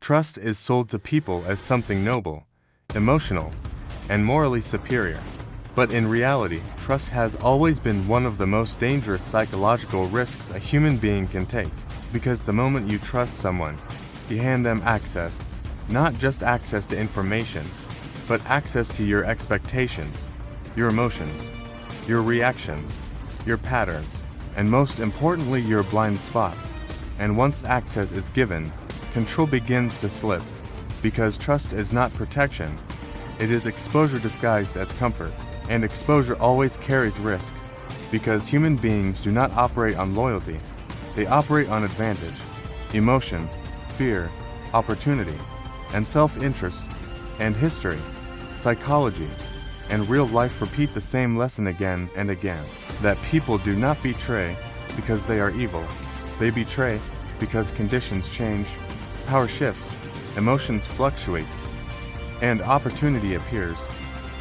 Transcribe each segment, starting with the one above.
Trust is sold to people as something noble, emotional, and morally superior. But in reality, trust has always been one of the most dangerous psychological risks a human being can take. Because the moment you trust someone, you hand them access, not just access to information, but access to your expectations, your emotions, your reactions, your patterns, and most importantly, your blind spots. And once access is given, control begins to slip. Because trust is not protection, it is exposure disguised as comfort. And exposure always carries risk. Because human beings do not operate on loyalty, they operate on advantage, emotion, fear, opportunity, and self-interest. And history, psychology, and real life repeat the same lesson again and again. That people do not betray because they are evil. They betray because conditions change, power shifts, emotions fluctuate, and opportunity appears,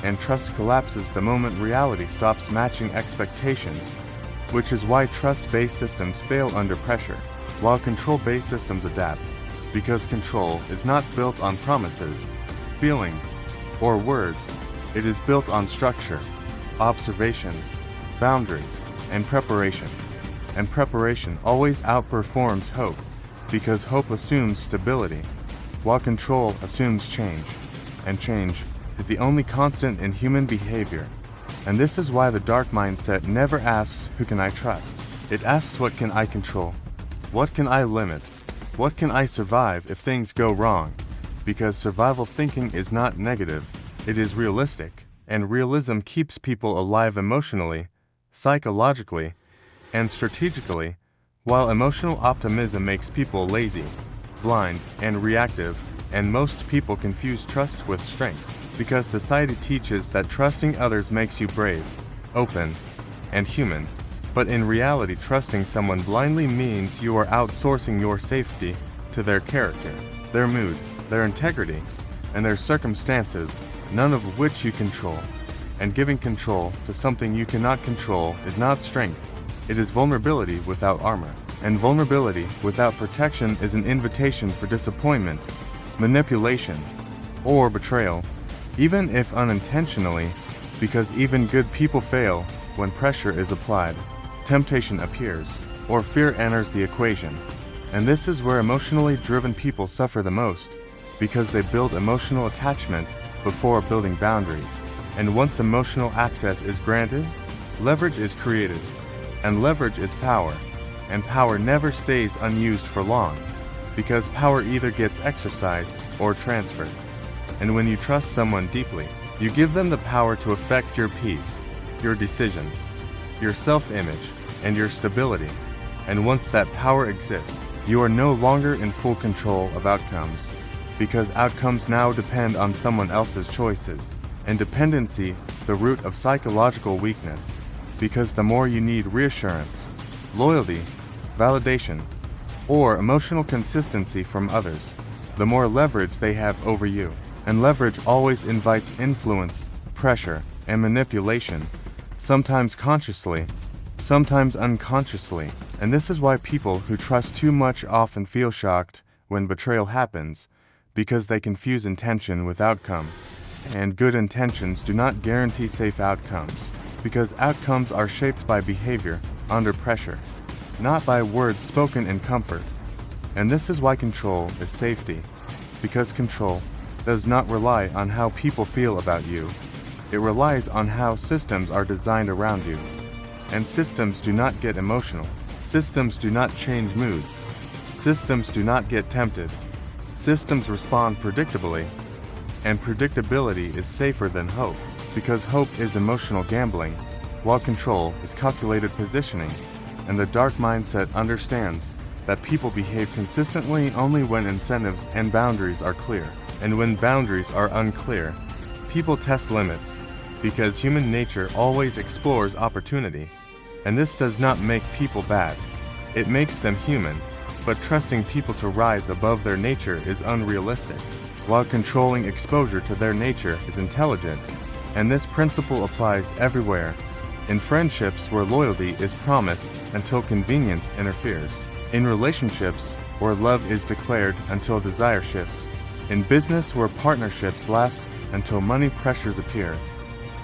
and trust collapses the moment reality stops matching expectations, which is why trust-based systems fail under pressure, while control-based systems adapt, because control is not built on promises, feelings, or words. It is built on structure, observation, boundaries, and preparation. And preparation always outperforms hope, because hope assumes stability, while control assumes change. And change is the only constant in human behavior. And this is why the dark mindset never asks, who can I trust? It asks, what can I control? What can I limit? What can I survive if things go wrong? Because survival thinking is not negative, it is realistic, and realism keeps people alive emotionally, psychologically, and strategically, while emotional optimism makes people lazy, blind, and reactive, and most people confuse trust with strength. Because society teaches that trusting others makes you brave, open, and human. But in reality, trusting someone blindly means you are outsourcing your safety to their character, their mood, their integrity, and their circumstances, none of which you control. And giving control to something you cannot control is not strength, it is vulnerability without armor. And vulnerability without protection is an invitation for disappointment, manipulation, or betrayal. Even if unintentionally, because even good people fail when pressure is applied, temptation appears, or fear enters the equation. And this is where emotionally driven people suffer the most, because they build emotional attachment before building boundaries. And once emotional access is granted, leverage is created. And leverage is power, and power never stays unused for long, because power either gets exercised or transferred. And when you trust someone deeply, you give them the power to affect your peace, your decisions, your self-image, and your stability. And once that power exists, you are no longer in full control of outcomes, because outcomes now depend on someone else's choices. And dependency, the root of psychological weakness, because the more you need reassurance, loyalty, validation, or emotional consistency from others, the more leverage they have over you. And leverage always invites influence, pressure, and manipulation, sometimes consciously, sometimes unconsciously. And this is why people who trust too much often feel shocked when betrayal happens, because they confuse intention with outcome. And good intentions do not guarantee safe outcomes, because outcomes are shaped by behavior under pressure, not by words spoken in comfort. And this is why control is safety, because control does not rely on how people feel about you. It relies on how systems are designed around you. And systems do not get emotional. Systems do not change moods. Systems do not get tempted. Systems respond predictably. And predictability is safer than hope, because hope is emotional gambling, while control is calculated positioning. And the dark mindset understands that people behave consistently only when incentives and boundaries are clear. And when boundaries are unclear, people test limits, because human nature always explores opportunity. And this does not make people bad. It makes them human, but trusting people to rise above their nature is unrealistic, while controlling exposure to their nature is intelligent. And this principle applies everywhere. In friendships where loyalty is promised until convenience interferes. In relationships where love is declared until desire shifts. In business, where partnerships last until money pressures appear.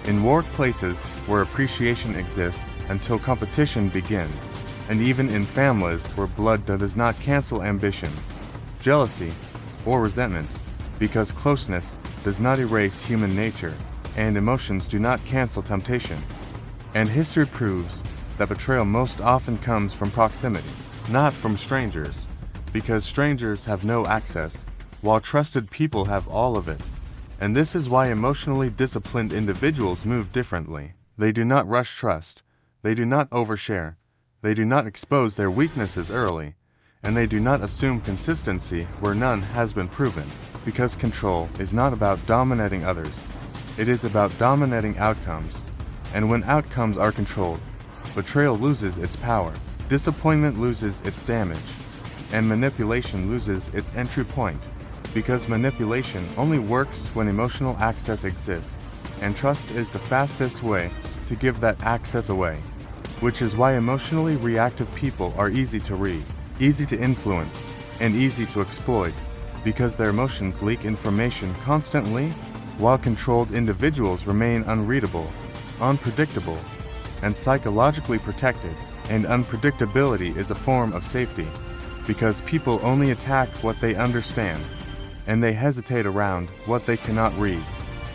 In workplaces, where appreciation exists until competition begins. And even in families, where blood does not cancel ambition, jealousy, or resentment, because closeness does not erase human nature, and emotions do not cancel temptation. And history proves that betrayal most often comes from proximity, not from strangers, because strangers have no access, while trusted people have all of it. And this is why emotionally disciplined individuals move differently. They do not rush trust, they do not overshare, they do not expose their weaknesses early, and they do not assume consistency where none has been proven, because control is not about dominating others, it is about dominating outcomes. And when outcomes are controlled, betrayal loses its power, disappointment loses its damage, and manipulation loses its entry point, because manipulation only works when emotional access exists, and trust is the fastest way to give that access away, which is why emotionally reactive people are easy to read, easy to influence, and easy to exploit, because their emotions leak information constantly, while controlled individuals remain unreadable, unpredictable, and psychologically protected. And unpredictability is a form of safety, because people only attack what they understand, and they hesitate around what they cannot read.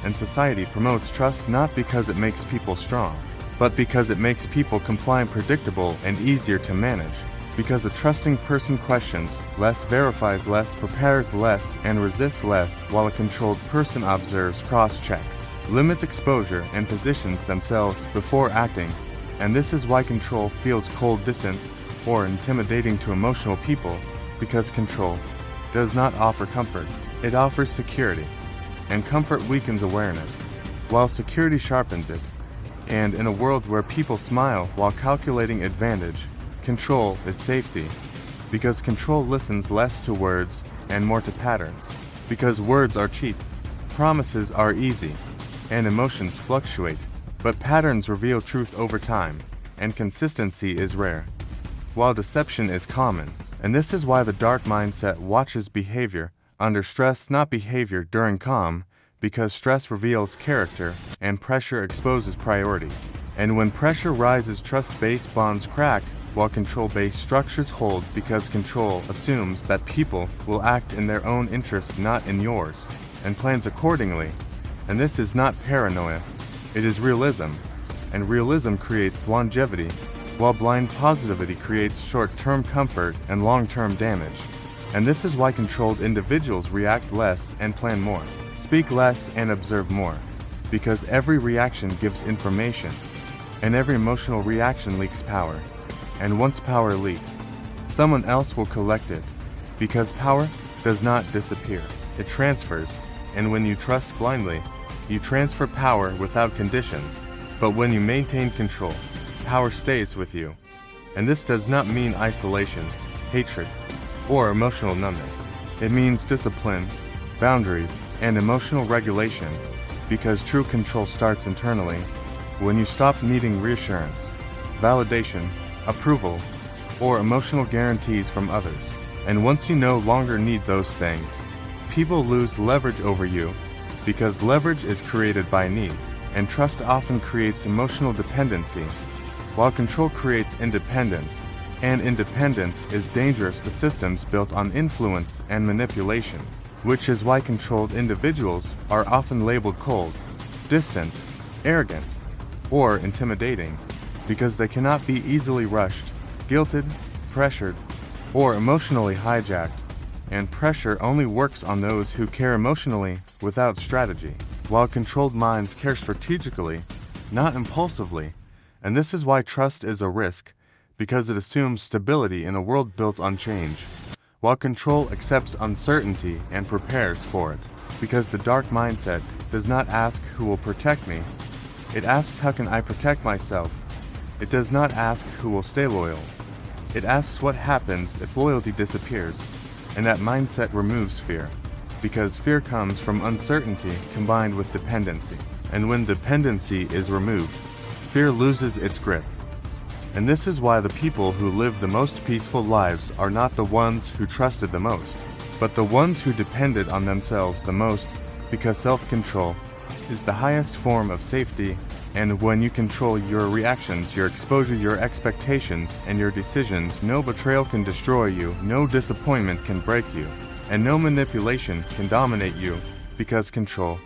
And society promotes trust not because it makes people strong, but because it makes people compliant, predictable, and easier to manage. Because a trusting person questions less, verifies less, prepares less, and resists less, while a controlled person observes, cross-checks, limits exposure, and positions themselves before acting. And this is why control feels cold, distant, or intimidating to emotional people, because control does not offer comfort, it offers security, and comfort weakens awareness, while security sharpens it. And in a world where people smile while calculating advantage, control is safety, because control listens less to words and more to patterns, because words are cheap, promises are easy, and emotions fluctuate, but patterns reveal truth over time, and consistency is rare, while deception is common. And this is why the dark mindset watches behavior under stress, not behavior during calm, because stress reveals character and pressure exposes priorities. And when pressure rises, trust-based bonds crack, while control-based structures hold, because control assumes that people will act in their own interest, not in yours, and plans accordingly. And this is not paranoia, it is realism, and realism creates longevity, while blind positivity creates short-term comfort and long-term damage. And this is why controlled individuals react less and plan more, speak less and observe more, because every reaction gives information, and every emotional reaction leaks power. And once power leaks, someone else will collect it, because power does not disappear, it transfers. And when you trust blindly, you transfer power without conditions. But when you maintain control, power stays with you. And this does not mean isolation, hatred, or emotional numbness. It means discipline, boundaries, and emotional regulation, because true control starts internally, when you stop needing reassurance, validation, approval, or emotional guarantees from others. And once you no longer need those things, people lose leverage over you, because leverage is created by need, and trust often creates emotional dependency, while control creates independence, and independence is dangerous to systems built on influence and manipulation, which is why controlled individuals are often labeled cold, distant, arrogant, or intimidating, because they cannot be easily rushed, guilted, pressured, or emotionally hijacked. And pressure only works on those who care emotionally without strategy, while controlled minds care strategically, not impulsively. And this is why trust is a risk, because it assumes stability in a world built on change, while control accepts uncertainty and prepares for it, because the dark mindset does not ask who will protect me, it asks how can I protect myself. It does not ask who will stay loyal, it asks what happens if loyalty disappears. And that mindset removes fear, because fear comes from uncertainty combined with dependency. And when dependency is removed, fear loses its grip. And this is why the people who live the most peaceful lives are not the ones who trusted the most, but the ones who depended on themselves the most, because self-control is the highest form of safety, and when you control your reactions, your exposure, your expectations, and your decisions, no betrayal can destroy you, no disappointment can break you, and no manipulation can dominate you, because control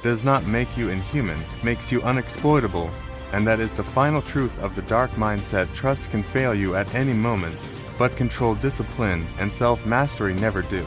does not make you inhuman, makes you unexploitable, and that is the final truth of the dark mindset. Trust can fail you at any moment, but control, discipline, and self-mastery never do.